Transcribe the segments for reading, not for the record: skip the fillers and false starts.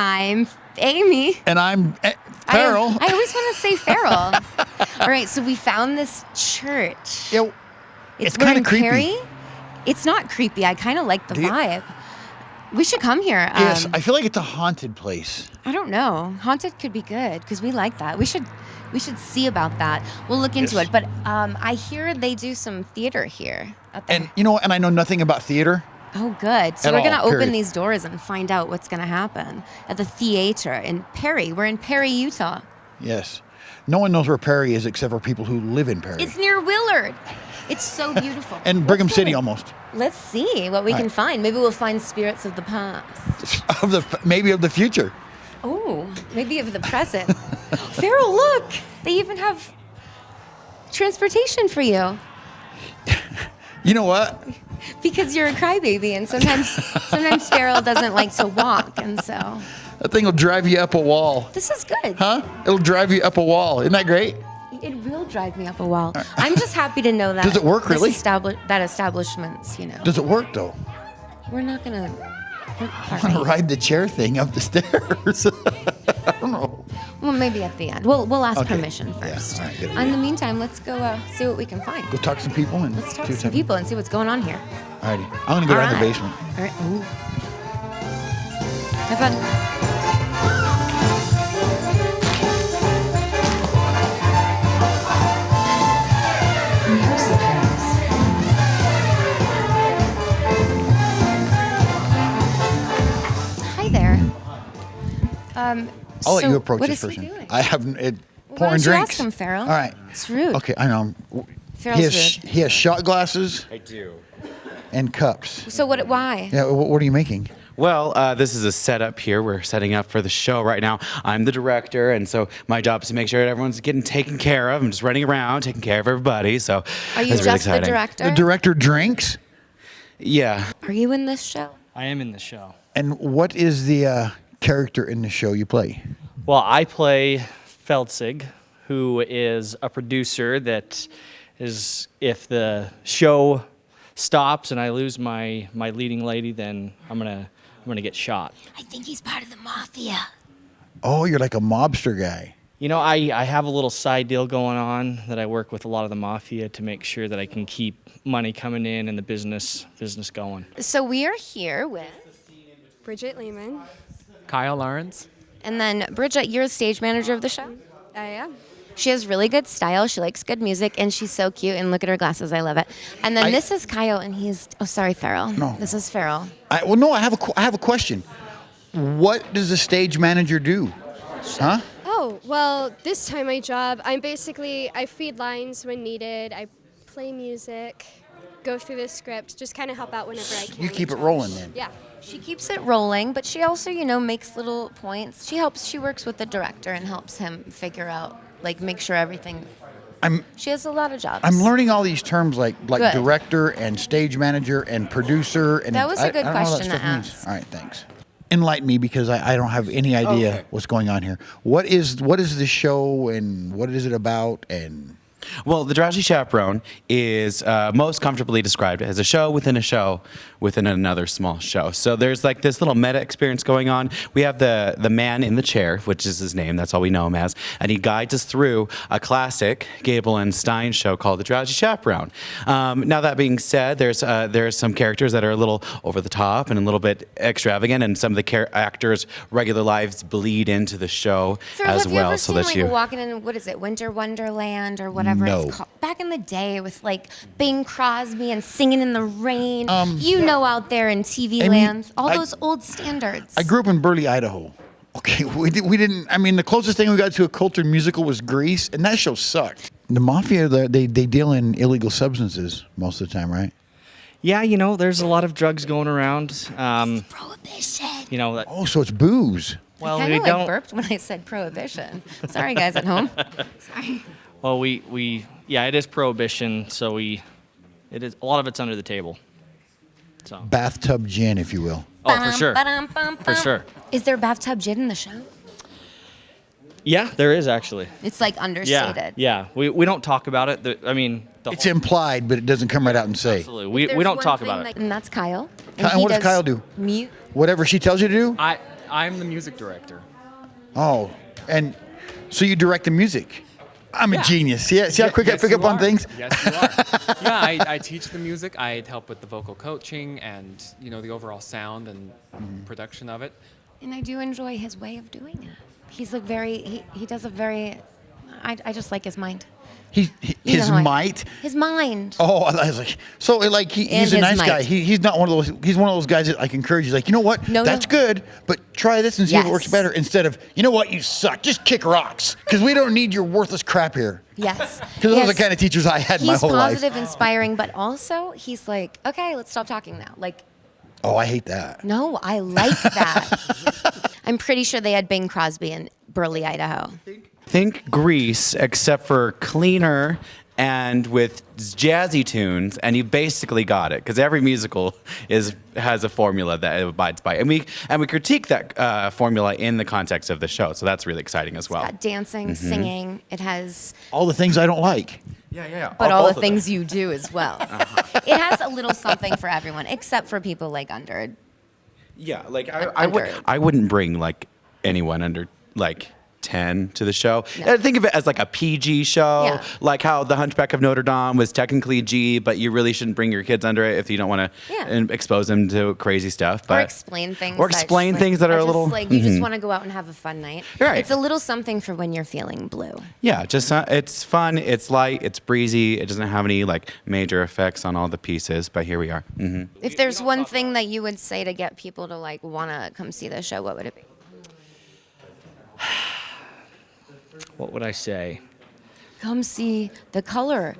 I'm Amy. And I'm Farrell. I always want to say Farrell. All right, so we found this church. Yeah, it's we're kind in of creepy. Perry. It's not creepy. I kind of like the vibe. We should come here. Yes, I feel like it's a haunted place. I don't know. Haunted could be good because we like that. We should see about that. We'll look into it. But I hear they do some theater here. And and I know nothing about theater. Oh, good. So we're going to open these doors and find out what's going to happen at the theater in Perry. We're in Perry, Utah. Yes. No one knows where Perry is except for people who live in Perry. It's near Willard. It's so beautiful. And Brigham City almost. Let's see what we can find. Maybe we'll find spirits of the past. Maybe of the future. Oh, maybe of the present. Farrell, look. They even have transportation for you. You know what? Because you're a crybaby, and sometimes Farrell doesn't like to walk, and so. That thing will drive you up a wall. This is good. Huh? It'll drive you up a wall. Isn't that great? It will drive me up a wall. I'm just happy to know that. Does it work, really? That establishments, Does it work, though? We're not going to... I want to ride the chair thing up the stairs. I don't know. Well, maybe at the end. We'll ask permission first. Yeah. All right, good. In the meantime, let's go see what we can find. Go talk to some people and let's talk to some people and see what's going on here. Alrighty. I'm gonna go down the basement. All right. Ooh. Have fun. Hi there. I'll let you approach what this is he person. doing? I haven't Why pouring don't you drinks. ask him, Farrell? All right. It's rude. Okay, I know. Farrell's rude. He has shot glasses. I do. And cups. So why? Yeah. What are you making? Well, this is a setup here. We're setting up for the show right now. I'm the director, and so my job is to make sure everyone's getting taken care of. I'm just running around, taking care of everybody. So are you it's just really the director? The director drinks. Yeah. Are you in this show? I am in the show. And what is the character in the show you play? Well, I play Feldzig, who is a producer that is, if the show stops and I lose my leading lady, then I'm gonna get shot. I think he's part of the mafia. Oh, you're like a mobster guy. I have a little side deal going on that I work with a lot of the mafia to make sure that I can keep money coming in and the business going. So we are here with Bridget Lehman. Kyle Lawrence. And then Bridget, you're the stage manager of the show? I am. She has really good style. She likes good music, and she's so cute. And look at her glasses. I love it. And then this is Kyle, and he's... Oh, sorry, Farrell. No. This is Farrell. I have a question. What does a stage manager do? Huh? Oh, well, this time my job, I feed lines when needed. I play music, go through the script, just kind of help out whenever I can. You keep it rolling then. Yeah. She keeps it rolling, but she also, makes little points. She works with the director and helps him figure out, make sure everything... She has a lot of jobs. I'm learning all these terms like Good. director and stage manager and producer. And That was a good I don't know what question that to stuff means. ask. All right, thanks. Enlighten me because I don't have any idea what's going on here. What is the show and what is it about? And Well, the Drowsy Chaperone is most comfortably described as a show within another small show. So there's this little meta experience going on. We have the man in the chair, which is his name. That's all we know him as. And he guides us through a classic Gable and Stein show called the Drowsy Chaperone. Now, that being said, there's some characters that are a little over the top and a little bit extravagant, and some of the actors' regular lives bleed into the show as have well. You ever so seen, that walking in, what is it, Winter Wonderland or whatever No. it's called? Back in the day with Bing Crosby and Singing in the Rain. Out there in TV land, all those old standards. I grew up in Burley, Idaho. Okay, we didn't. I mean, the closest thing we got to a cultured musical was Grease, and that show sucked. The mafia, they deal in illegal substances most of the time, right? Yeah, there's a lot of drugs going around. Prohibition. Oh, so it's booze. Well, I we kind don't. of burped when I said prohibition. Sorry, guys at home. Sorry. Well, it is prohibition. So it is a lot of it's under the table. So. Bathtub gin, if you will. Oh, for sure. For sure. Is there bathtub gin in the show? Yeah, there is actually. It's understated. Yeah. We don't talk about it. It's implied, but it doesn't come right out and say. Absolutely. We don't talk about it. And that's Kyle. And what does Kyle do? Mute. Whatever she tells you to do? I I'm the music director. Oh, and so you direct the music. I'm a Yeah. genius. See how quick I pick you up on are. things? Yes, you are. Yeah, I teach the music. I help with the vocal coaching and the overall sound and production of it. And I do enjoy his way of doing it. He's like he does a very, I just like his mind. You know His how might. His mind. Oh, I was like, so like he's And a his nice might. guy. He's not one of those. He's one of those guys that I can encourage. He's like, you know what? No, That's no. good, but try this and see if it Yes. works better. Instead of, you know what? You suck. Just kick rocks because we don't need your worthless crap here. Yes. Because those are the kind of teachers I had my He's whole life. positive, inspiring, but also he's like, okay, let's stop talking now. Like, Oh, I hate that. no, I like that. I'm pretty sure they had Bing Crosby in Burley, Idaho. Think Grease, except for cleaner and with jazzy tunes, and you basically got it. Because every musical has a formula that it abides by, and we critique that formula in the context of the show. So that's really exciting as well. It's got dancing, singing. It has, All the things I don't like. Yeah. but all the things you do as well. It has a little something for everyone, except for people like under. Yeah, like Under- I wouldn't bring like anyone under like 10 to the show. No. Think of it as like a PG show, Yeah. like how The Hunchback of Notre Dame was technically G, but you really shouldn't bring your kids under it if you don't want to Yeah. expose them to crazy stuff. But Or explain things. Or that explain just, like, things that are a just, little like you just want to go out and have a fun night. Right. It's a little something for when you're feeling blue. Yeah, just it's fun, it's light, it's breezy. It doesn't have any like major effects on all the pieces, but here we are. If there's one thing that you would say to get people to like want to come see the show, what would it be? What would I say? Come see the color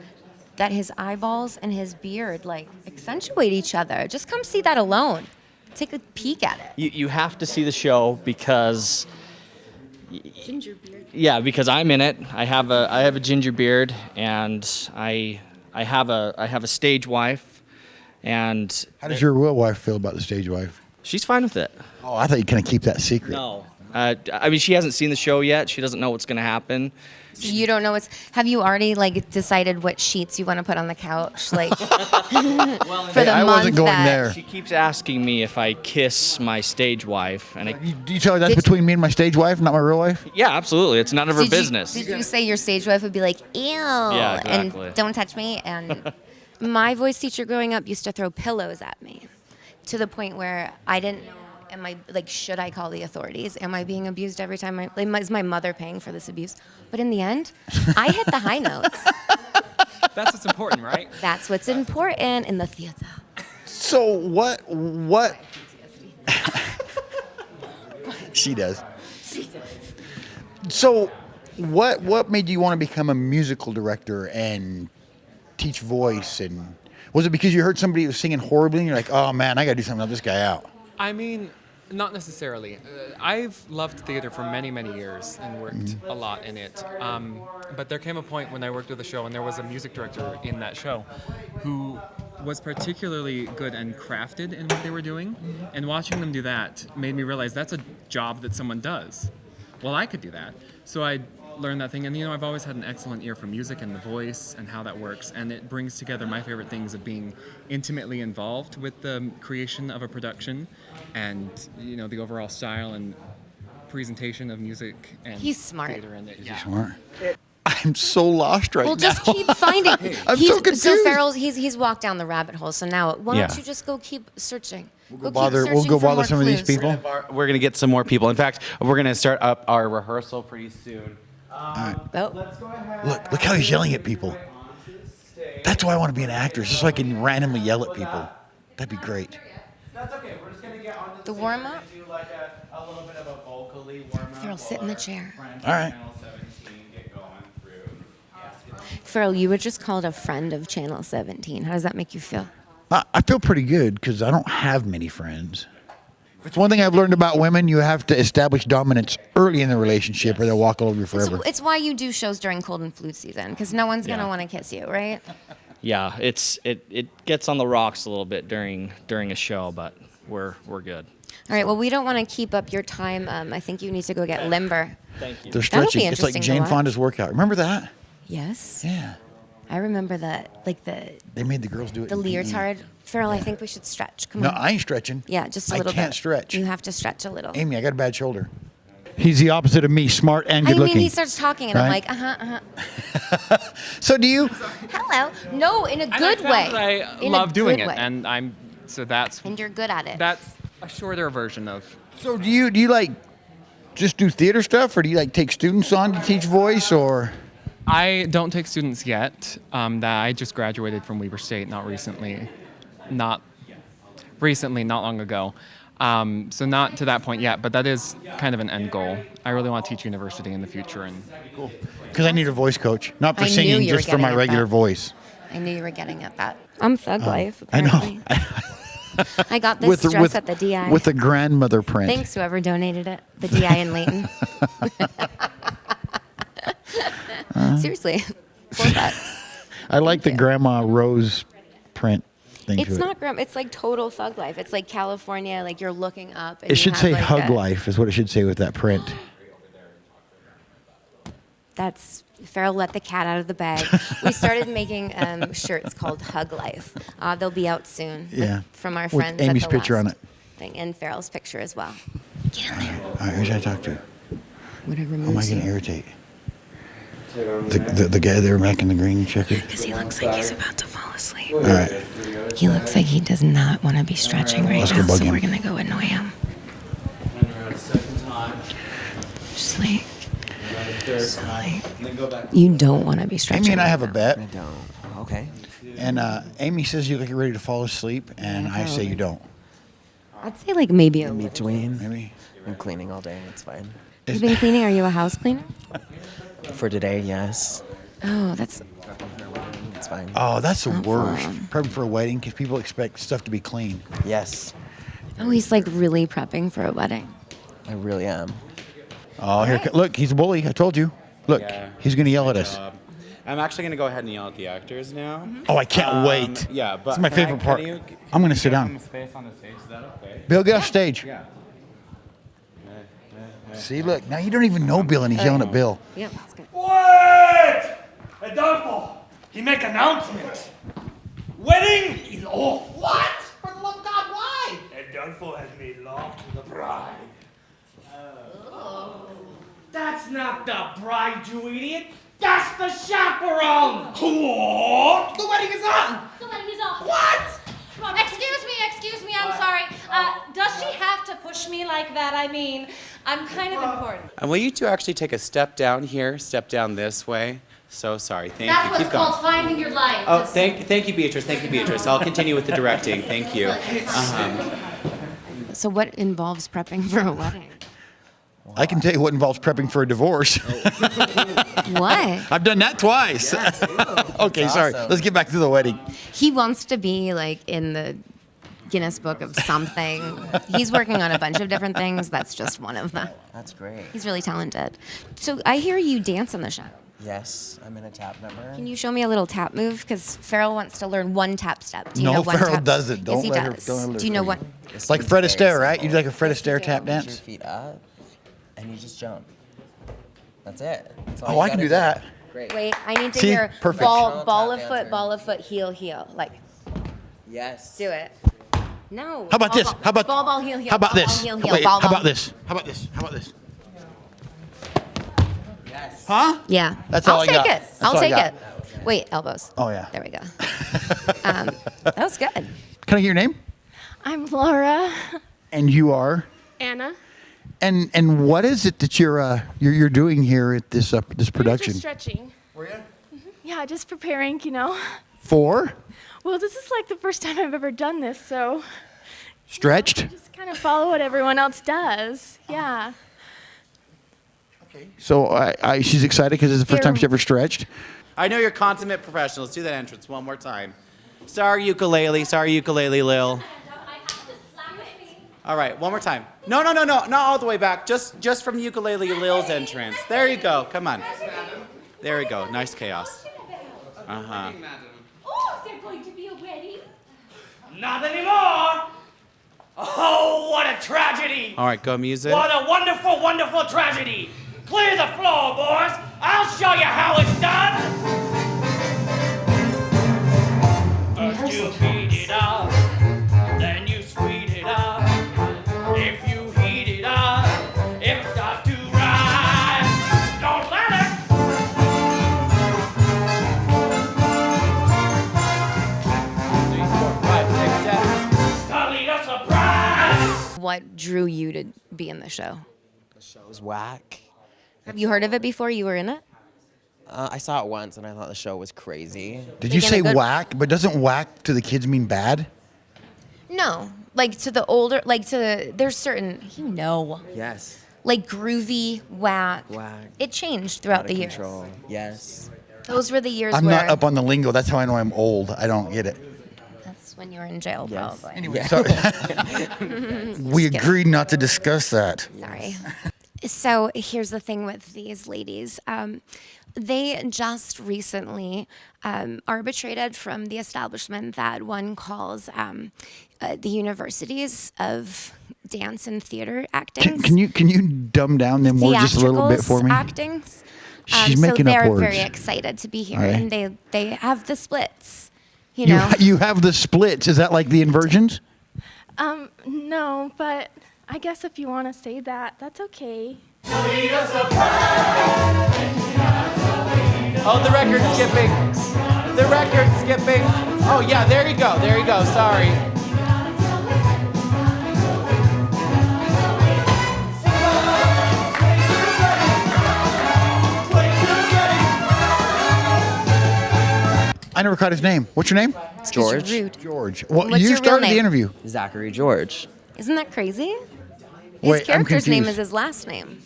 that his eyeballs and his beard like accentuate each other. Just come see that alone. Take a peek at it. You have to see the show because. Ginger beard. Yeah, because I'm in it. I have a ginger beard, and I have a stage wife, and How does your real wife feel about the stage wife? she's fine with it. Oh, I thought you kind of keep that secret. No. I mean, she hasn't seen the show yet. She doesn't know what's going to happen. So you don't know have you already like decided what sheets you want to put on the couch? Like for the I month wasn't going that- there. She keeps asking me if I kiss my stage wife, and Do you tell her that's Did- between me and my stage wife, not my real wife? yeah, absolutely, it's none of her Did you- business. Did you say your stage wife would be like, ew, exactly. and don't touch me? And my voice teacher growing up used to throw pillows at me to the point where I didn't know, should I call the authorities? Am I being abused every time? Is my mother paying for this abuse? But in the end, I hit the high notes. That's what's important, right? That's what's important in the theater. So what? She does. So what made you want to become a musical director and teach voice? And was it because you heard somebody was singing horribly and you're like, oh man, I got to do something to help this guy out? I mean, not necessarily. I've loved theater for many, many years and worked a lot in it. But there came a point when I worked with the show and there was a music director in that show who was particularly good and crafted in what they were doing. And watching them do that made me realize that's a job that someone does. Well, I could do that. So I learned that thing. And, I've always had an excellent ear for music and the voice and how that works. And it brings together my favorite things of being intimately involved with the creation of a production and, the overall style and presentation of music and He's smart. theater and it. Yeah. Smart. I'm so lost right Well, now. just keep finding. I'm so confused. So Farrell's he's walked down the rabbit hole. So now, why don't Yeah. you just go keep searching? We'll go bother some of these people. We're gonna get some more people. In fact, we're gonna start up our rehearsal pretty soon. Oh. Let's go ahead. Look how he's yelling at people. That's why I want to be an actor, just so I can randomly yell at people. That'd be great. That's okay. We're just gonna get on The warm up. do like a little bit of a vocally warm up. Farrell, sit in the chair. All right. Farrell, you were just called a friend of Channel 17. How does that make you feel? I feel pretty good because I don't have many friends. If it's one thing I've learned about women, you have to establish dominance early in the relationship or they'll walk all over you forever. It's why you do shows during cold and flu season, because no one's gonna want to kiss you, right? Yeah, it gets on the rocks a little bit during a show, but we're good. All right. Well, we don't want to keep up your time. I think you need to go get limber. Thank you. They're That'll be stretching. It's like interesting to Jane watch. Fonda's workout. Remember that? Yes. Yeah. I remember that, like the They made the girls do it. the in PE. leotard Farrell, I think we should stretch. Come No, on. I ain't stretching. Yeah, just a little bit. I can't stretch. You have to stretch a little. Amy, I got a bad shoulder. He's the opposite of me, smart and I good mean, looking. he starts talking, and I'm Right? like, So do you? hello. No, in a And good I found way. that I In a love doing good it, way. and that's And you're good at it. that's a shorter version of. So do you like just do theater stuff, or do you like take students on to teach voice, or? I don't take students yet. That I just graduated from Weber State, not long ago. So not to that point yet, but that is kind of an end goal. I really want to teach university in the future, and Because I need a voice coach, not for I knew singing, you were just for my getting at regular that. voice. I knew you were getting at that. I'm thug life. I know. Apparently. I got this dress at the DI. With the grandmother print. Thanks, whoever donated it. The DI in Layton. Seriously, $4. I like the Grandma Rose print thing. It's to it. not grim. It's like total thug life. It's like California. Like you're looking up. And It you should have say like Hug a- Life, is what it should say with that print. That's Farrell let the cat out of the bag. We started making shirts called Hug Life. They'll be out soon. Yeah. From our With friends. Amy's at the picture on last it. Thing, and Farrell's picture as well. Get in there. All right, who should I talk to? Whatever Who am I moves going to you. irritate? The guy there back in the green checker? Because he looks like he's about to fall asleep. All right. He looks like he does not want to be stretching right Let's go now, bug so him. we're going to go annoy him. Just like, you don't want to be stretching. Amy and I right have a now. bet, I don't. Okay. and Amy says you look like you're ready to fall asleep, and I say you don't. I'd say like maybe a In little. between. Maybe. I'm cleaning all day. It's fine. You've been cleaning? Are you a house cleaner? For today, yes. Oh, that's It's fine. Oh, that's the worst. fun. Prepping for a wedding because people expect stuff to be clean. Yes, oh, he's like really prepping for a wedding. I really am. Oh, look, he's a bully. I told you. Look, Yeah. he's going to yell at us. I'm actually going to go ahead and yell at the actors now. Oh, I can't wait. Yeah, but It's my can I- favorite can part. you- I'm going to sit give them down. Space on the stage. Is that okay? Bill, get off stage. Yeah. See, look, now you don't even know Bill, and he's yelling at Bill. Yeah, that's good. Wait! Adolfo, he make announcement. Wedding is off. What? For the love of God, why? Adolfo has made love to the bride. That's not the bride, you idiot. That's the chaperone. What? The wedding is on. The wedding is off. What? Excuse me, I'm sorry. Does she have to push me like that? I mean, I'm kind of important. And will you two actually take a step down here, step down this way? So sorry. Thank That's you. what's Keep going. called finding your life. Oh, Just- thank you, Beatrice. Thank you, Beatrice. I'll continue with the directing. Thank you. So what involves prepping for a wedding? I can tell you what involves prepping for a divorce. What? I've done that twice. Okay, sorry. awesome. Let's get back to the wedding. He wants to be like in the Guinness Book of something. He's working on a bunch of different things. That's just one of them. That's great. He's really talented. So I hear you dance in the show. Yes, I'm in a tap number. Can you show me a little tap move? Because Farrell wants to learn one tap step. Do you No, know one Farrell tap? doesn't. Yes, Don't he let her- does. don't let her Do you know free. what? This Like one's Fred very Astaire, right? simple. You do like a Fred Astaire tap Put your dance? feet up, and you just jump. That's it. That's all Oh, you I can gotta do that. Great. Wait, I need to See? hear Perfect. ball Traditional of tap foot, heel, heel. Like, Yes. do it. No. How about ball, this? ball. How about ball, heel, heel? How about ball, this? Ball, heel, heel. Wait, ball, how ball. about this? How about this? How about this? Yes. Huh? Yeah. That's all I'll I take got. it. That's I'll all I take got. it. Wait, elbows. Oh, yeah. There we go. That was good. Can I get your name? I'm Laura. And you are? Anna. And what is it that you're doing here at this production? Just stretching. Were you? Yeah, just preparing, For? Well, this is like the first time I've ever done this, so Stretched? just kind of follow what everyone else does. Yeah. So she's excited because it's the first time she Here. ever stretched. I know you're consummate professionals. Do that entrance one more time. Sorry, ukulele. Sorry, ukulele, Lil. All right, one more time. No, not all the way back. Just from ukulele Lil's entrance. There you go. Come on. There we go. Nice chaos. Oh, is there going to be a wedding? Not anymore. Oh, what a tragedy. All right, go music. What a wonderful, wonderful tragedy. Clear the floor, boys. I'll show you how it's done. First you beat it up, what drew you to be in the show? The show's whack. Have you heard of it before you were in it? I saw it once and I thought the show was crazy. Did you Like in say a good- whack? But doesn't whack to the kids mean bad? No, like to the older, like to the, there's certain, Yes. like groovy, whack. Whack. It changed throughout Out the of years. control. Yes. Those were the years I'm where not up on the lingo. That's how I know I'm old. I don't get it. that's when you were in jail, Yes. probably. Anyway, so we agreed not to discuss that. Sorry. So here's the thing with these ladies. They just recently arbitrated from the establishment that one calls the universities of dance and theater acting. Can you dumb down them words just a little bit for me? Actings. She's so making up they're words. very excited to be here, Are they? and they have the splits. You know, You have the splits. Is that like the inversions? No, but I guess if you want to say that, that's okay. Oh, the record's skipping. The record's skipping. Oh, yeah, there you go. There you go. Sorry. I never caught his name. What's your name? George. Rude. George. Well, What's you your real started the name? interview. Zachary George. Isn't that crazy? His Wait, I'm character's name confused. is his last name.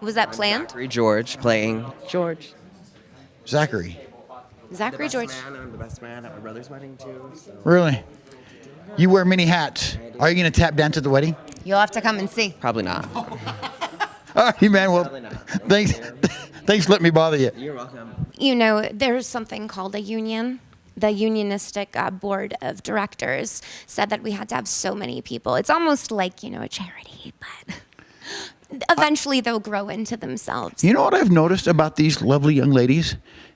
Was that planned? Zachary George playing George. Zachary. Zachary George. I'm the best man at my brother's wedding too. So. Really? You wear many hats. Are you going to tap dance at the wedding? You'll have to come and see. Probably not. All right, man. Well, Probably not. thanks. Thanks for letting me bother you. You're welcome. You know, there's something called a union. The unionistic board of directors said that we had to have so many people. It's almost like, you know, a charity, but eventually they'll grow into themselves. You know what I've noticed about these lovely young ladies?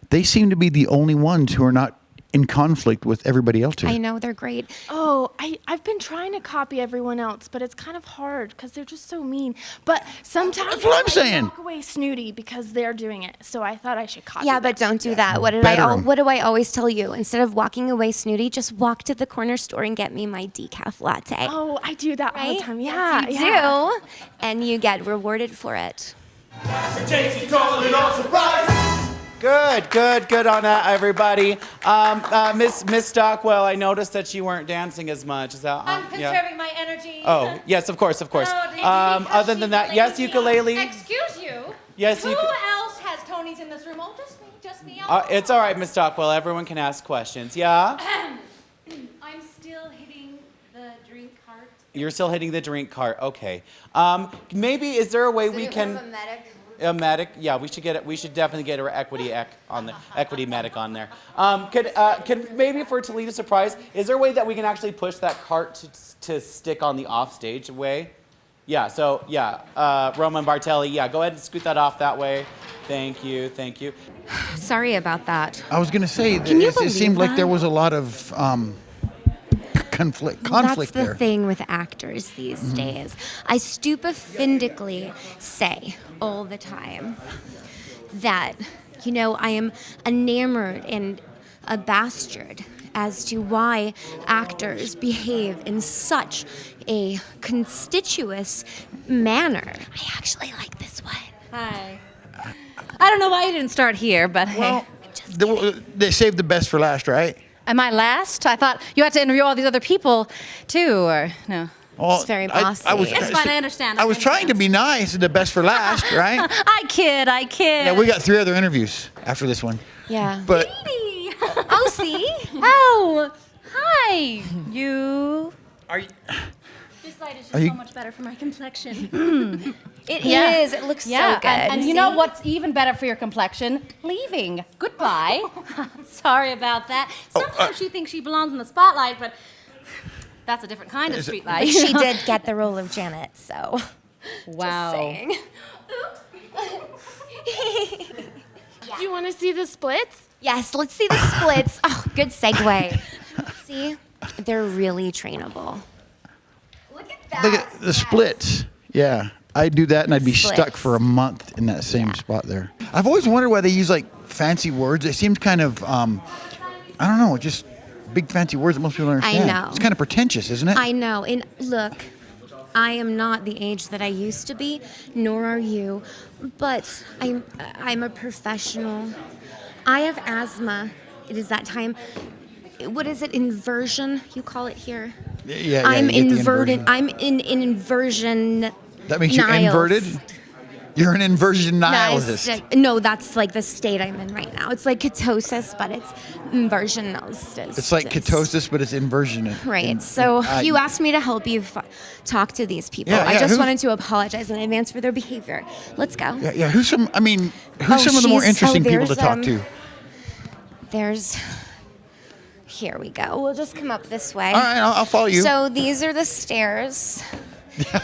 They seem to be the only ones who are not in conflict with everybody else here. I know, they're great. Oh, I've been trying to copy everyone else, but it's kind of hard because they're just so mean. But sometimes That's what I'm I saying. walk away snooty because they're doing it. So I thought I should copy. Yeah, but don't do that. What Better 'em. what do I always tell you? Instead of walking away snooty, just walk to the corner store and get me my decaf latte. Oh, I do that all Right? the time. Yeah, you yeah. do. And you get rewarded for it. Good on that, everybody. Miss Stockwell, I noticed that you weren't dancing as much. Is that? I'm conserving my energy. Oh, yes, of course. Oh, because Other she's than a that, yes, lazy- ukulele. Excuse you. Yes, Who you. else has Tony's in this room? Oh, just me. Just me. It's all right, Miss Stockwell. Everyone can ask questions. Yeah. I'm still hitting the drink cart. You're still hitting the drink cart. Okay. Maybe is there a way we can? A medic, yeah, we should get it. We should definitely get our equity on the equity medic on there. Could maybe for Toledo Surprise, is there a way that we can actually push that cart to stick on the offstage way? Yeah. So yeah, Roman Bartelli, yeah, go ahead and scoot that off that way. Thank you. Sorry about that. I was going to say, Can you it believe seemed like that? there was a lot of conflict That's the there. thing with actors these days. I stupefindically say all the time that, you know, I am enamored and a bastard as to why actors behave in such a conspicuous manner. I actually like this one. Hi. I don't know why you didn't start here, but hey. They saved the best for last, right? Am I last? I thought you had to interview all these other people, too, or no? Well, It's very I bossy. was, It's fine, I understand. I was trying to be nice, the best for last, right? I kid. Yeah, we got 3 other interviews after this one. Yeah. But Oh, see? Oh, hi. You. are you? This light is Are you- so much better for my complexion. It Yeah. is. It looks so good. And you know what's even better for your complexion? Leaving. Goodbye. Sorry about that. Sometimes she thinks she belongs in the spotlight, but that's a different kind of street light. But she did get the role of Janet, so. Wow. Just saying. Do you want to see the splits? Yes, let's see the splits. Oh, good segue. See, they're really trainable. Look at that. Look at the splits. Yeah, I'd do that and I'd be stuck Splits. for a month in that same spot there. I've always wondered why they use like fancy words. It seems kind of, I don't know, just big fancy words that most people don't understand. know. It's kind of pretentious, isn't it? I know. And look, I am not the age that I used to be, nor are you, but I'm a professional. I have asthma. It is that time. What is it? Inversion? You call it here. Yeah, I'm you get the inverted. inversion. I'm in inversion. That makes you inverted? You're an inversion nihilist. No, that's like the state I'm in right now. It's like ketosis, but it's inversion. It's like ketosis, but it's inversion. Right. So you asked me to help you talk to these people. Yeah, I just who- wanted to apologize in advance for their behavior. Let's go. Yeah. Who's some of the more interesting people to talk to? There's. Here we go. We'll just come up this way. All right, I'll follow you. So these are the stairs.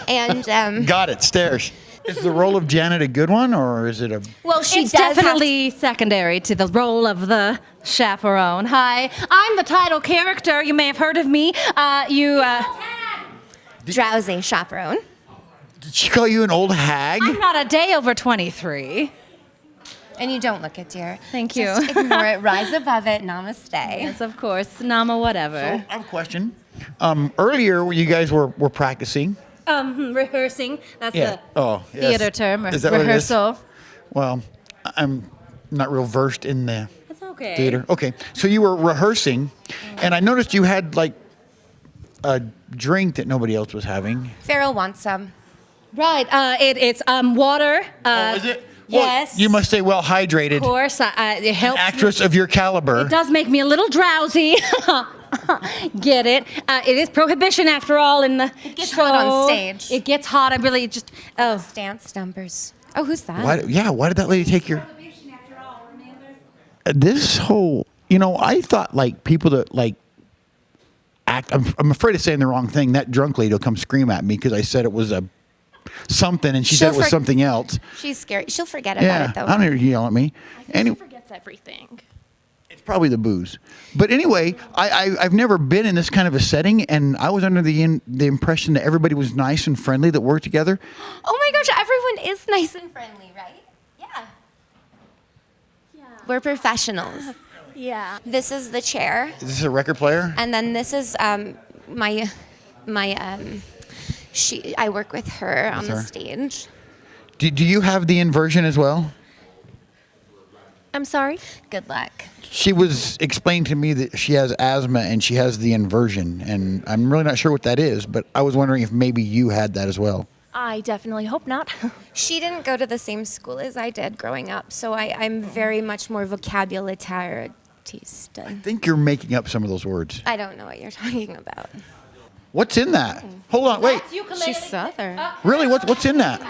And Got it. Stairs. Is the role of Janet a good one, or is it a? well, she It's does definitely secondary to the role of the chaperone. Hi, I'm the title character. You may have heard of me. Drowsy Chaperone. Did she call you an old hag? I'm not a day over 23. And you don't look it, dear. Thank you. Just ignore it. Rise above it. Namaste. Yes, of course. Nama whatever. I have a question. Earlier, you guys were practicing. Rehearsing. That's Yeah. the Oh, yes. theater term. Is that what it is? Rehearsal. Well, I'm not real versed in the It's okay. theater. Okay, so you were rehearsing, and I noticed you had like a drink that nobody else was having. Farrell wants some. Right. It's water. Is it? Well, Yes. you must stay well hydrated. Of course. It helps. Actress of your caliber. It does make me a little drowsy. Get it? It is prohibition after all in the gets show. hot on stage. It gets hot. I really just. Oh. Dance numbers. Oh, who's that? Why did that lady take your? This whole, I thought like people that like act. I'm afraid of saying the wrong thing. That drunk lady will come scream at me because I said it was a something, and she said it was something else. She's scary. She'll forget about it though. I don't hear you yell at me. She forgets everything. It's probably the booze. But anyway, I've never been in this kind of a setting, and I was under the impression that everybody was nice and friendly that worked together. Oh my gosh, everyone is nice and friendly, right? Yeah. We're professionals. Yeah. This is the chair, Is this a record player? and then this is my I work with her on the her. stage. Do you have the inversion as well? I'm sorry? Good luck. She was explained to me that she has asthma and she has the inversion, and I'm really not sure what that is, but I was wondering if maybe you had that as well. I definitely hope not. She didn't go to the same school as I did growing up, so I'm very much more vocabularitist. I think you're making up some of those words. I don't know what you're talking about. What's in that? Hold on, wait. She's Southern. Really? What's in that?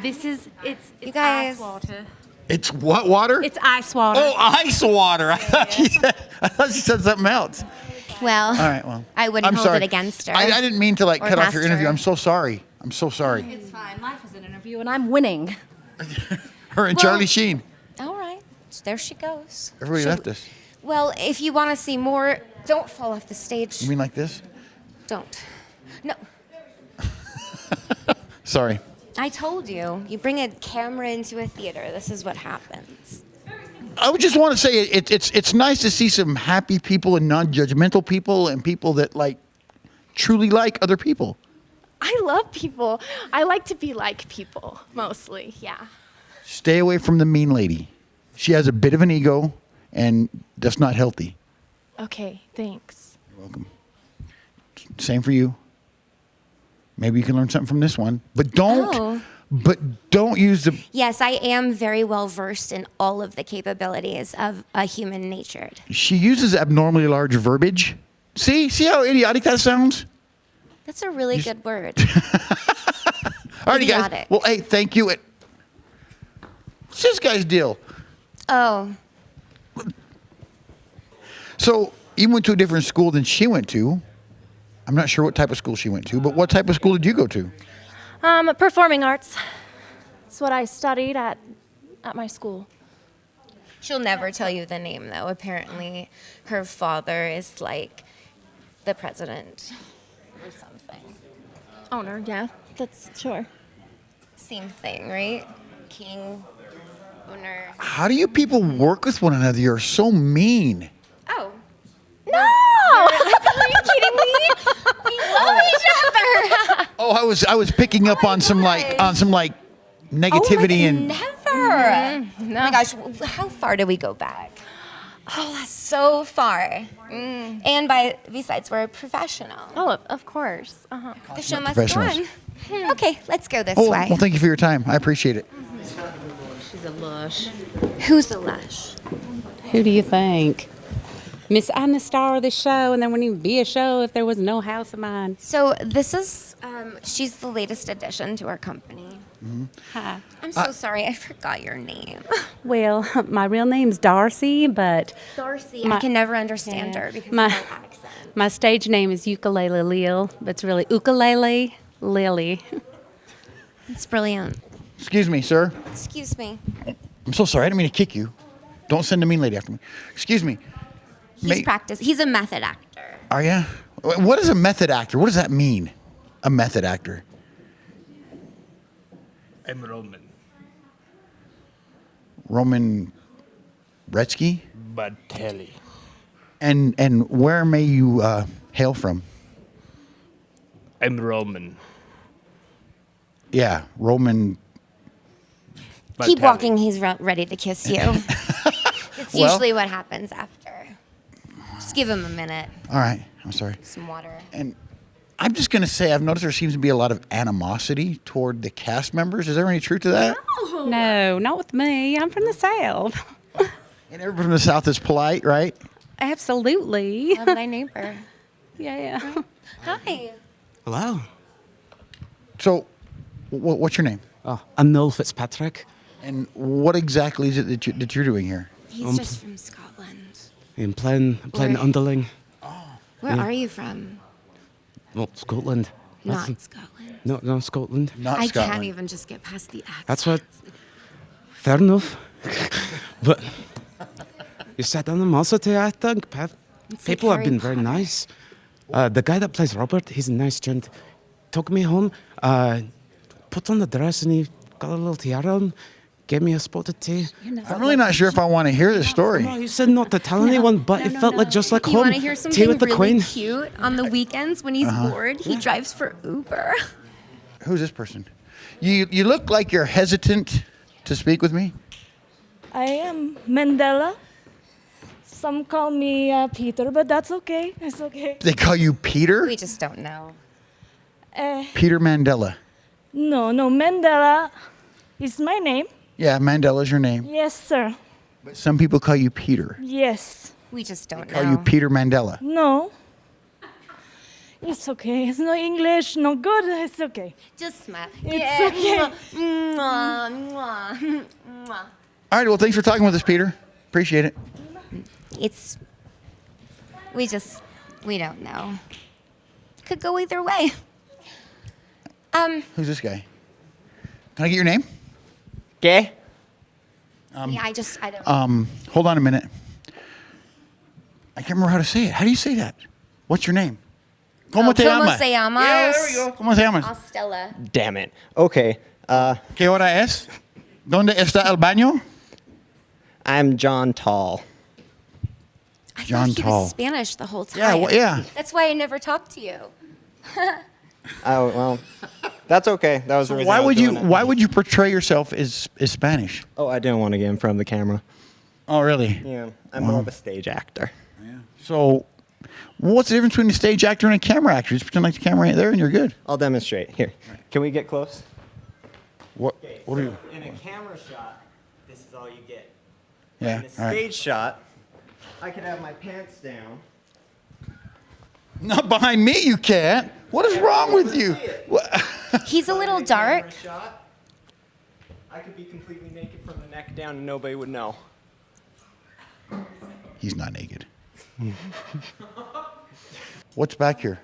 This is it's You guys. ice water. It's what water? It's ice water. Oh, ice water. I thought she said something else. Well, All right, well. I wouldn't I'm hold sorry. it against her. I didn't mean to Or cut off your past interview. her. I'm so sorry. I'm so sorry. It's fine. Life is an interview, and I'm winning. Her and Well- Charlie Sheen. All right. There she goes. Everybody left us. Well, if you want to see more, don't fall off the stage. You mean like this? Don't. No. Sorry. I told you. You bring a camera into a theater. This is what happens. I would just want to say it's nice to see some happy people and non-judgmental people and people that like truly like other people. I love people. I like to be like people, mostly, yeah. Stay away from the mean lady. She has a bit of an ego, and that's not healthy. Okay, thanks. You're welcome. Same for you. Maybe you can learn something from this one, but don't use the. Yes, I am very well versed in all of the capabilities of a human nature. She uses abnormally large verbiage. See how idiotic that sounds. That's a really good word. All right, guys. Idiotic. Well, hey, thank you. What's this guy's deal? Oh, So you went to a different school than she went to. I'm not sure what type of school she went to, but what type of school did you go to? Performing arts. That's what I studied at my school. she'll never tell you the name, though. Apparently, her father is like the president or something. Owner, yeah, that's sure. Same thing, right? King, owner. How do you people work with one another? You're so mean. Oh. No! Are you kidding me? We love each other. Oh, I was picking up on some negativity and Never. Oh my gosh, how far do we go back? Oh, so far. And besides, we're a professional. Oh, of course. The show must go professionals. on. Okay, let's go this Oh, way. well, thank you for your time. I appreciate it. She's a lush. Who's the lush? Who do you think? Miss, I'm the star of the show, and there wouldn't even be a show if there was no house of mine. So this is, she's the latest addition to our company. Hi. I'm so sorry, I forgot your name. Well, my real name's Darcy, but Darcy. I can never understand her because my- of her accent. my stage name is Ukulele Lil, but it's really Ukulele Lily. It's brilliant. Excuse me, sir. Excuse me. I'm so sorry. I didn't mean to kick you. Don't send a mean lady after me. Excuse me. He's a method actor. Are you? What is a method actor? What does that mean? A method actor. I'm Roman. Roman Retsky? Batelli. And where may you hail from? I'm Roman. Yeah, Roman. Keep Batelli. walking, he's ready to kiss you. It's Well- usually what happens after. Just give him a minute. All right, I'm sorry. Some water. And I'm just going to say, I've noticed there seems to be a lot of animosity toward the cast members. Is there any truth to that? No, not with me. I'm from the South. And everybody from the South is polite, right? Absolutely. Love thy neighbor. Yeah. Hi. Hello. So, what's your name? Oh, I'm Noel Fitzpatrick. And what exactly is it that you're doing here? He's just from Scotland. I'm playing Where- underling. Where Yeah. are you from? Well, Scotland. Not That's- Scotland. No, Scotland. Not I Scotland. can't even just get past the accent. That's what. Fair enough. But you sat down the muscle today, I think. It's People like have been Harry very nice. The guy that plays Robert, he's a nice gent. Took me home, put on the dress, and he got a little tiara on, gave me a spot of tea. I'm really not sure if I want to hear this story. No, he said not to tell anyone, but it felt like just like You home. want to hear Tea something with the really Queen. cute? On the weekends when he's bored, he drives for Uber. Who's this person? You look like you're hesitant to speak with me. I am Mandela. Some call me Peter, but that's okay. It's okay. They call you Peter? We just don't know. Peter Mandela. No, Mandela is my name. Yeah, Mandela's your name. Yes, sir. But some people call you Peter. Yes. We just don't Call know. you Peter Mandela. No. It's okay. It's no English, no good. It's okay. Just smile. It's okay. Mwah, mwah, mwah. All right, well, thanks for talking with us, Peter. Appreciate it. We don't know. Could go either way. Who's this guy? Can I get your name? Okay. Yeah, I don't. Hold on a minute. I can't remember how to say it. How do you say that? What's your name? ¿Cómo te ¿Cómo llamas? se llamas? Yeah, there we go. ¿Cómo se llamas? Stella. Damn it. Okay. ¿Qué hora es? ¿Dónde está el baño? I'm John Tall. I John thought he Tall. was Spanish the whole time. Yeah, well, yeah. That's why I never talked to you. Oh well, that's okay. That was the reason. Why I was would you doing it. Why would you portray yourself as Spanish? Oh, I didn't want to get in front of the camera. Oh, really? Yeah, I'm more of a stage actor. So, what's the difference between a stage actor and a camera actor? Just pretend like the camera ain't there, and you're good. I'll demonstrate. Here, can we get close? What? What are you? In a camera shot, this is all you get. Yeah. In a All right. stage shot, I could have my pants down. Not behind me, you can't. What is wrong with you? He's a little dark. Camera shot, I could be completely naked from the neck down, and nobody would know. He's not naked. What's back here?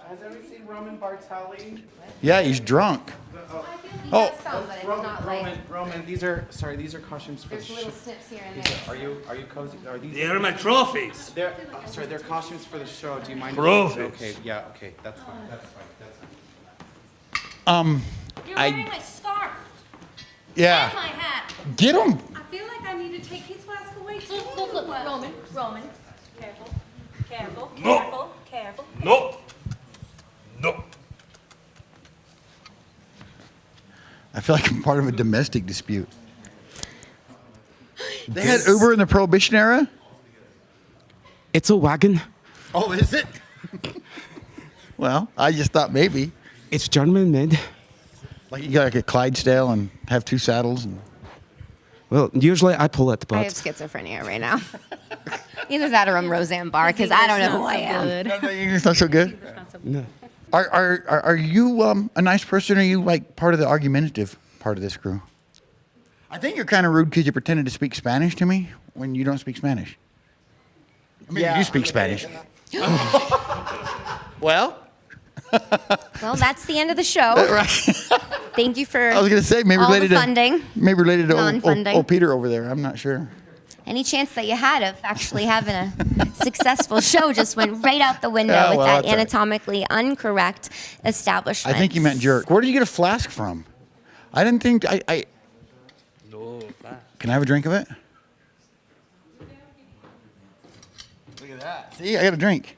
Has anyone seen Roman Bartelli? Yeah, he's drunk. Oh, Roman, these are costumes for the There's show. little snips here and there. Are you cozy? Are these? They're my trophies. They're they're costumes for the show. Do you mind? Trophies. Okay, yeah, okay, that's fine. That's You're I- wearing my scarf yeah. and my hat. Get him. I feel like I need to take his mask away too. Look, Roman, careful, careful, No. careful, careful. Nope. I feel like I'm part of a domestic dispute. They had Uber in the Prohibition era? It's a wagon. Oh, is it? Well, I just thought maybe. It's German made. Like you got like a Clydesdale and have 2 saddles. And Well, usually I pull it, I have but schizophrenia right now. Either that or I'm Roseanne Barr, because I don't know who I am. English not so good. no. Are you a nice person, or are you like part of the argumentative part of this crew? I think you're kind of rude because you pretended to speak Spanish to me when you don't speak Spanish. I mean, you speak Spanish. Well? Well, that's the end of the show. Right. Thank you for I was going to say, maybe all related the funding. Maybe related to Non-funding. old Peter over there. I'm not sure. Any chance that you had of actually having a successful show just went right out the window Yeah, with well, that that's all right. anatomically incorrect establishment. I think you meant jerk. Where did you get a flask from? I didn't think I No, Can I have a drink of it? Look at that. See, I got a drink.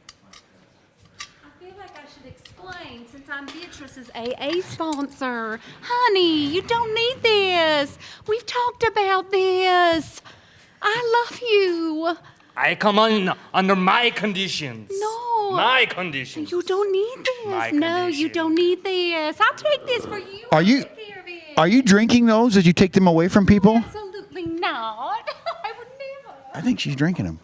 I feel like I should explain since I'm Beatrice's AA sponsor. Honey, you don't need this. We've talked about this. I love you. I come on under my conditions. No. My conditions. You don't need this. My No, you condition. don't need this. I'll take this for you. Are you Take care of it. are you drinking those as you take them away from people? Absolutely not. I would never. I think she's drinking them.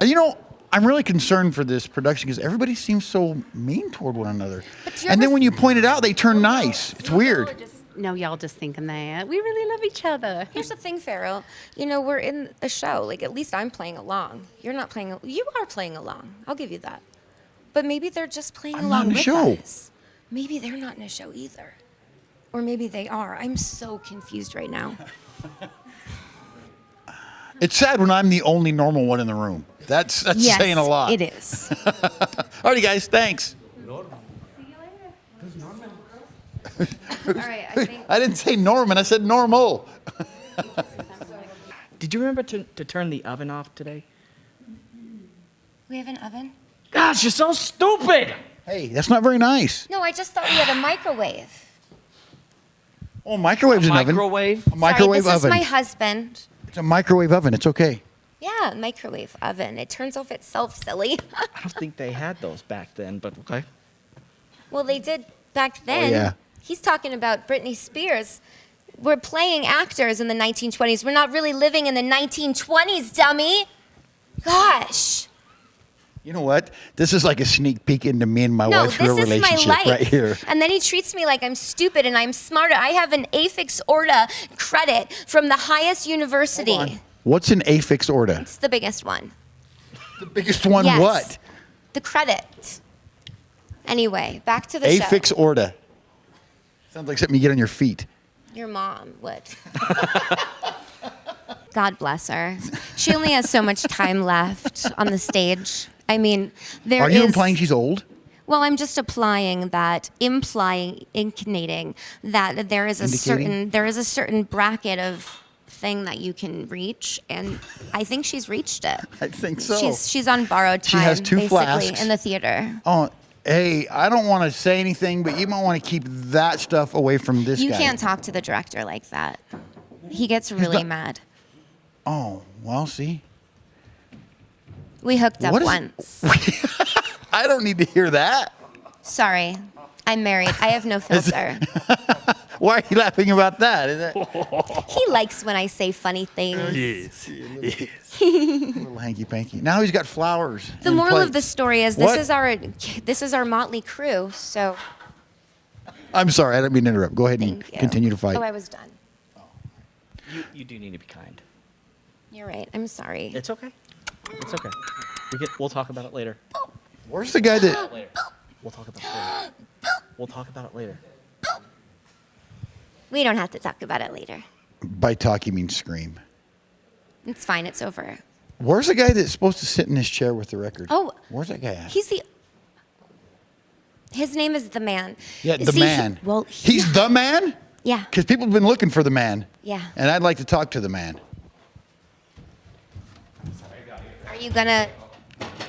You know, I'm really concerned for this production because everybody seems so mean toward one another. And then when you point it out, they turn nice. It's weird. No, y'all just thinking that. We really love each other. Here's the thing, Farrell. You know, we're in a show. Like, at least I'm playing along. You're not playing. You are playing along. I'll give you that. But maybe they're just playing I'm not along in a with show. us. Maybe they're not in a show either. Or maybe they are. I'm so confused right now. It's sad when I'm the only normal one in the room. That's Yes, saying a lot. it is. Alrighty, guys. Thanks. All right, I think. I didn't say Norman. I said normal. Did you remember to turn the oven off today? We have an oven? Gosh, you're so stupid! Hey, that's not very nice. No, I just thought we had a microwave. Oh, microwave's an oven. Microwave? A microwave Sorry, this oven. is my husband. It's a microwave oven. It's okay. Yeah, microwave oven. It turns off itself, silly. I don't think they had those back then, but okay. Well, they did back then. yeah. He's talking about Britney Spears. We're playing actors in the 1920s. We're not really living in the 1920s, dummy. Gosh. You know what? This is like a sneak peek into me and my No, wife's this real is my relationship life. right here. And then he treats me like I'm stupid and I'm smarter. I have an affix orta credit from the highest university. What's an affix order? It's the biggest one. The biggest one Yes. what? The credit. Anyway, back to the show. Affix order. Sounds like something you get on your feet. Your mom would. God bless her. She only has so much time left on the stage. I mean, there Are you is- implying she's old? Well, I'm just implying, intimating that there is a certain bracket of thing that you can reach, and I think she's reached it. I think so. She's on borrowed She time, has 2 basically, flasks. in the theater. Oh, hey, I don't want to say anything, but you might want to keep that stuff away from this You guy. can't talk to the director like that. He gets really not- mad. Oh, well, see. We hooked up What is- once. I don't need to hear that. Sorry, I'm married. I have no filter. Why are you laughing about that? Is that He likes when I say funny things. Yes. little hanky panky? Now he's got flowers. The and moral of plates. the story is What? this is our motley crew. So I'm sorry, I didn't mean to interrupt. Go ahead and thank you. continue to fight. Oh, I was done. You do need to be kind. You're right. I'm sorry. It's okay. It's okay. We'll talk about it later. Where's the guy that? Later. We'll talk about it later. We'll talk about it later. We don't have to talk about it later. By talk, you mean scream. It's fine. It's over. Where's the guy that's supposed to sit in his chair with the record? Oh, Where's that guy at? His name is the man. Yeah, the See, man. He, He's the man? yeah. Because people have been looking for the man. Yeah. And I'd like to talk to the man. Are you gonna?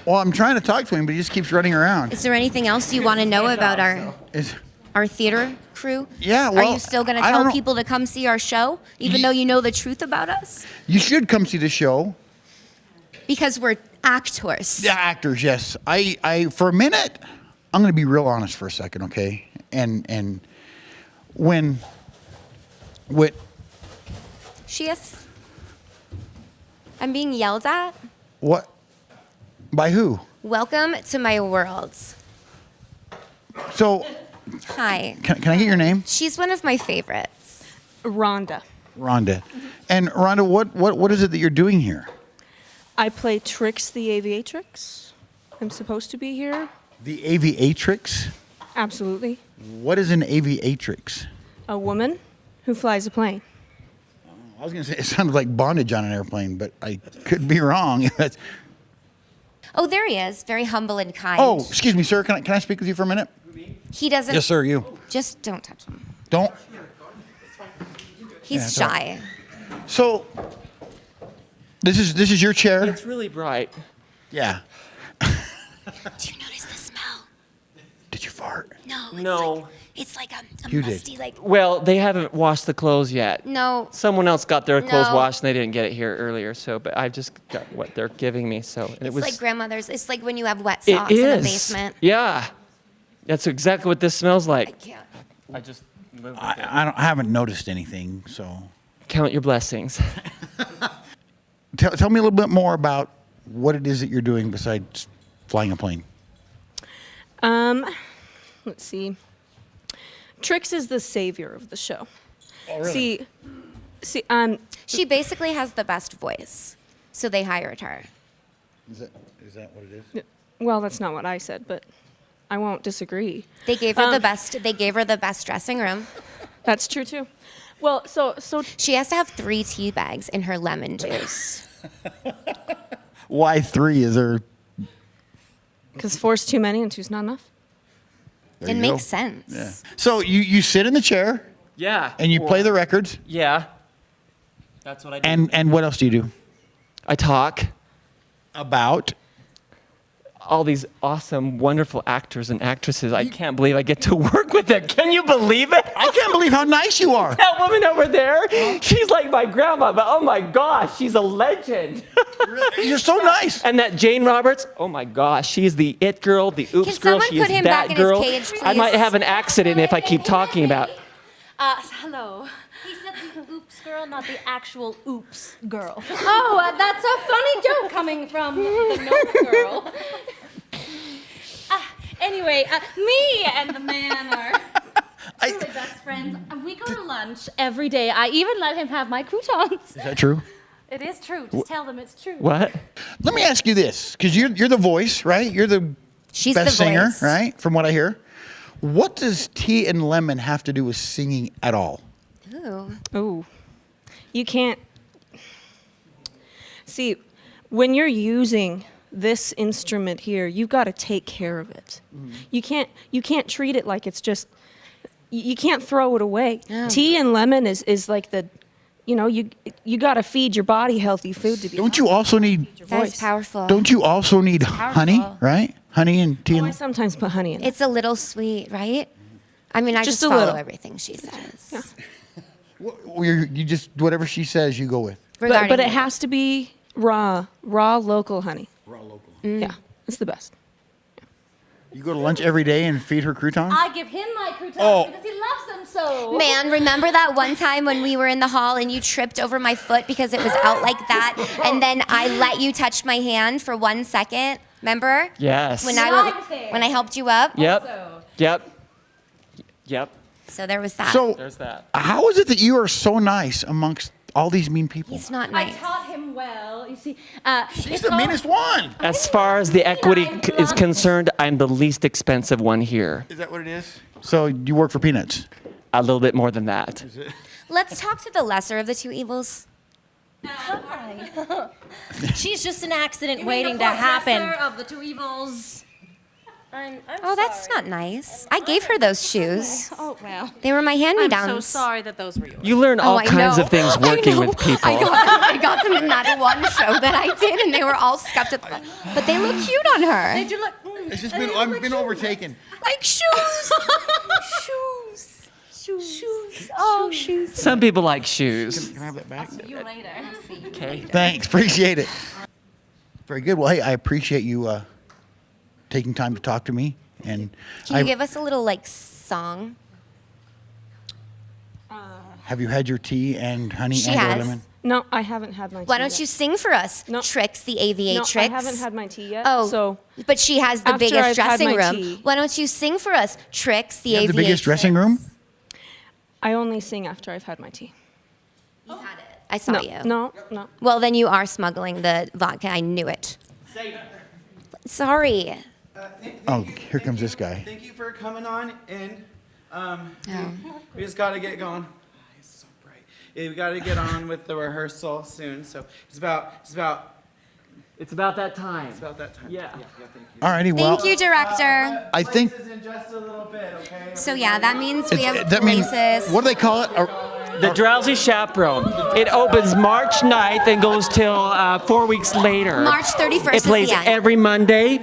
Well, I'm trying to talk to him, but he just keeps running around. Is there anything else you want to know about our? our theater crew? Yeah, Are well, you still going to I don't tell know. people to come see our show, even though you know the truth about us? You should come see the show. Because we're actors. The actors, yes. I for a minute, I'm going to be real honest for a second, okay? And when She is. I'm being yelled at. what? By who? Welcome to my world. So, Hi. can I get your name? She's one of my favorites. Rhonda. Rhonda. And Rhonda, what is it that you're doing here? I play Trix the Aviatrix. I'm supposed to be here. The aviatrix? Absolutely. What is an aviatrix? A woman who flies a plane. I was going to say it sounded like bondage on an airplane, but I could be wrong. Oh, there he is. Very humble and kind. Oh, excuse me, sir. Can I speak with you for a minute? He doesn't. Yes, sir. You. Just don't touch him. Don't. He's Yeah, shy. So, this is your chair. It's really bright. Yeah. Do you notice the smell? Did you fart? No. It's like a You did. musty, like. Well, they haven't washed the clothes yet. No. Someone else got their clothes No. washed and they didn't get it here earlier. So, but I just got what they're giving me. So and it It's was. like grandmother's. It's like when you have wet It socks in the is. basement. Yeah. That's exactly what this smells I like. can't. I just moved it. I haven't noticed anything. So, Count your blessings. tell me a little bit more about what it is that you're doing besides flying a plane. Let's see. Trix is the savior of the show. Oh, really? See, She basically has the best voice, so they hired her. Is that what it is? well, that's not what I said, but I won't disagree. They gave her the best. They gave her the best dressing room. That's true too. Well, so She has to have 3 tea bags in her lemon juice. Why 3? Is there? because 4's too many and 2's not enough. There It you makes go. sense. Yeah. So you sit in the chair Yeah. and you play the records. Yeah. That's what I do. And what else do you do? I talk. About? All these awesome, wonderful actors and actresses. I can't believe I get to work with them. Can you believe it? I can't believe how nice you are. That woman over there, she's like my grandma, but oh my gosh, she's a legend. You're so nice. And that Jane Roberts, oh my gosh, she's the it girl, the oops Can girl. someone She put is him that back in his girl. cage, I might please? have an accident if I keep talking about. Hello. He said the oops girl, not the actual oops girl. Oh, that's a funny joke coming from the note girl. Anyway, me and the man are truly best friends. We go to lunch every day. I even let him have my croutons. Is that true? It is true. Just tell them it's true. What? Let me ask you this, because you're the voice, right? You're the She's best the singer, voice. right? From what I hear. What does tea and lemon have to do with singing at all? Ooh. Oh, you can't. See, when you're using this instrument here, you've got to take care of it. You can't treat it like it's just. You can't throw it away. No. Tea and lemon is like the, you got to feed your body healthy food to be. Don't you also need? That's powerful. Don't you also need honey, powerful. right? Honey and tea. Oh, I And, sometimes put honey in it. It's a little sweet, right? I mean, I Just just a follow little. everything she says. you just whatever she says, you go with. But Regarding it has to be raw local honey. Raw local. Yeah, it's the best. You go to lunch every day and feed her croutons. I give him my croutons Oh. because he loves them so. Man, remember that one time when we were in the hall and you tripped over my foot because it was out like that, and then I let you touch my hand for 1 second? Remember? Yes. When Right when I helped you up. Yep. Also. Yep. Yep. So there was that. So There's that. how is it that you are so nice amongst all these mean people? He's not I nice. taught him well. You see, She's the meanest one. As far as the equity is concerned, I'm the least expensive one here. Is that what it is? So you work for peanuts. A little bit more than that. Let's talk to the lesser of the two evils. Hi. She's just an accident You mean waiting the to poor happen. lesser of the two evils? I'm Oh, that's not nice. I gave her those shoes. Oh well. They were my I'm hand-me-downs. so sorry that those were yours. You learn all I kinds know. of things I working know. with people. I got them in that one show that I did, and they were all scuffed up. But they look cute on her. They do look. It's just I've been overtaken. Like shoes. Shoes. Oh, shoes. Some people like shoes. Can I have that back? See you later. Okay. Thanks. Appreciate it. Very good. Well, hey, I appreciate you taking time to talk to me. And Can you give us a little like song? have you had your tea and honey She and or has. lemon? No, I haven't had my tea Why don't yet. you sing for us? No. Tricks, the AVA No, Tricks. I haven't had my tea yet. Oh, So but she has the after biggest I've had dressing my room. tea- Why don't you sing for us? Tricks, the You have AVA the biggest dressing room? I only sing after I've had my tea. You had it. I saw No, you. no. Well, then you are smuggling the vodka. I knew it. Sorry. Oh, here comes this guy. Thank you for coming on in. Oh. We just got to get going. He's so bright. Yeah, we got to get on with the rehearsal soon. So it's about that time. It's about that time. Yeah. Thank you. Alrighty, well. Thank you, director. I think. Places in just a little bit, okay? So yeah, that means we have That means, places. what do they call it? The Drowsy Chaperone. It opens March 9th and goes till 4 weeks later. March 31st It plays is the end. every Monday,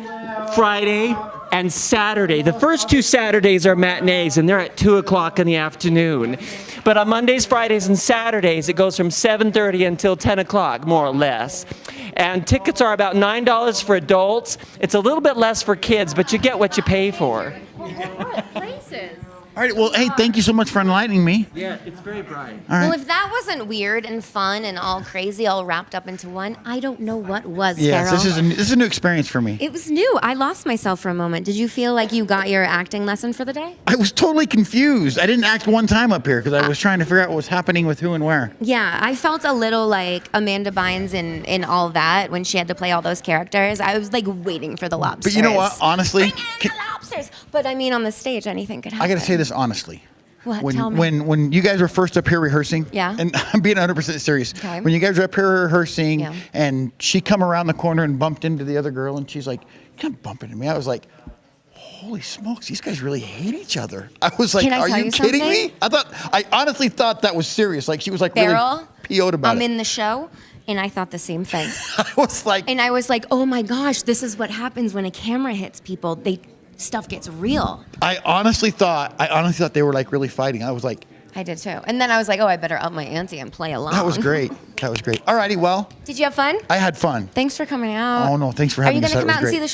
Friday, and Saturday. The first 2 Saturdays are matinees, and they're at 2 o'clock in the afternoon. But on Mondays, Fridays, and Saturdays, it goes from 7:30 until 10 o'clock, more or less. And tickets are about $9 for adults. It's a little bit less for kids, but you get what you pay for. Places. All right, well, hey, thank you so much for enlightening me. Yeah, it's very bright. All right. Well, if that wasn't weird and fun and all crazy, all wrapped up into one, I don't know what was. Yes, Farrell. this is a new experience for me. It was new. I lost myself for a moment. Did you feel like you got your acting lesson for the day? I was totally confused. I didn't act one time up here because I was trying to figure out what was happening with who and where. Yeah, I felt a little like Amanda Bynes in all that when she had to play all those characters. I was like waiting for the lobsters. But you know what? Honestly, The lobsters. But I mean, on the stage, anything could happen. I got to say this honestly. What? When, Tell me. when you guys were first up here rehearsing, Yeah. and I'm being 100% serious. Okay. When you guys were up here rehearsing, Yeah. and she come around the corner and bumped into the other girl, and she's like, "You can't bump into me." I was like, "Holy smokes, these guys really hate each other." I was like, Can I "Are tell you you kidding something? me?" I honestly thought that was serious. Like she was like Farrell, really PO'd about I'm it. in the show, and I thought the same thing. I was like, And I was like, oh my gosh, this is what happens when a camera hits people. Stuff gets real. I honestly thought they were like really fighting. I was like, I did too. And then I was like, oh, I better up my ante and play along. that was great. That was great. Alrighty, well, Did you have fun? I had fun. Thanks for coming out. Oh no, thanks for Are having you me. going to That come was out and great. see the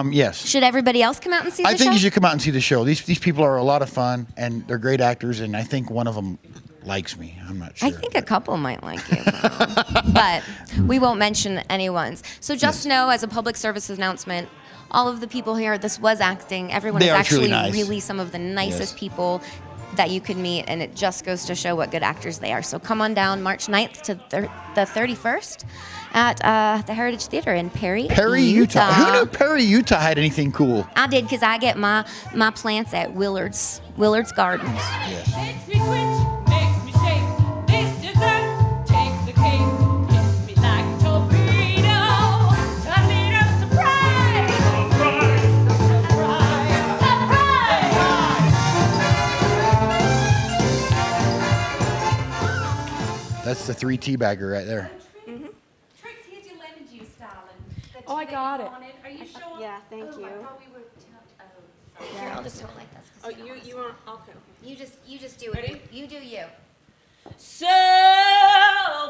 show? Yes. Should everybody else come out and see the show? I think you should come out and see the show. These people are a lot of fun, and they're great actors, and I think one of them likes me. I'm not sure. I think a couple might like you. But we won't mention anyone's. So just know, as a public service announcement, all of the people here, this was acting. Everyone They is are actually truly nice. really some of the nicest Yes. people that you could meet, and it just goes to show what good actors they are. So come on down March 9th to the 31st at the Heritage Theater in Perry, Utah. Who knew Perry, Utah had anything cool? I did, because I get my plants at Willard's Gardens. Yes. Makes me twitch, makes me shake. This dessert takes the cake. Hits me like a torpedo. A little surprise. Surprise. That's the 3 teabagger right there. Trix, here's your lemon juice, darling. Oh, I got it. Are you sure? Yeah, thank you. I thought we were Here, I'll just do it like this. 'cause Oh, you know you want? Okay. You just do it. Ready? You do you. So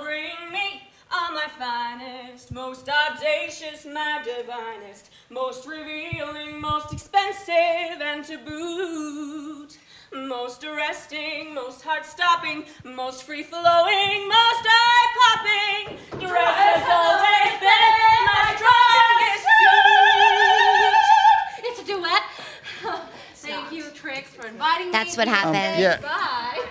bring me all my finest, most audacious, my divinest, most revealing, most expensive, and to boot, most arresting, most heart-stopping, most free-flowing, most eye-popping. Dress has always been my strongest suit. It's a duet. Thank you, Trix, for inviting me. That's what happened. Yeah. Bye.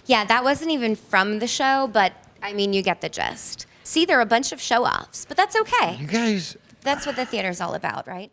Yeah, that wasn't even from the show, but I mean, you get the gist. See, there are a bunch of show offs, but that's okay. You guys. That's what the theater's all about, right?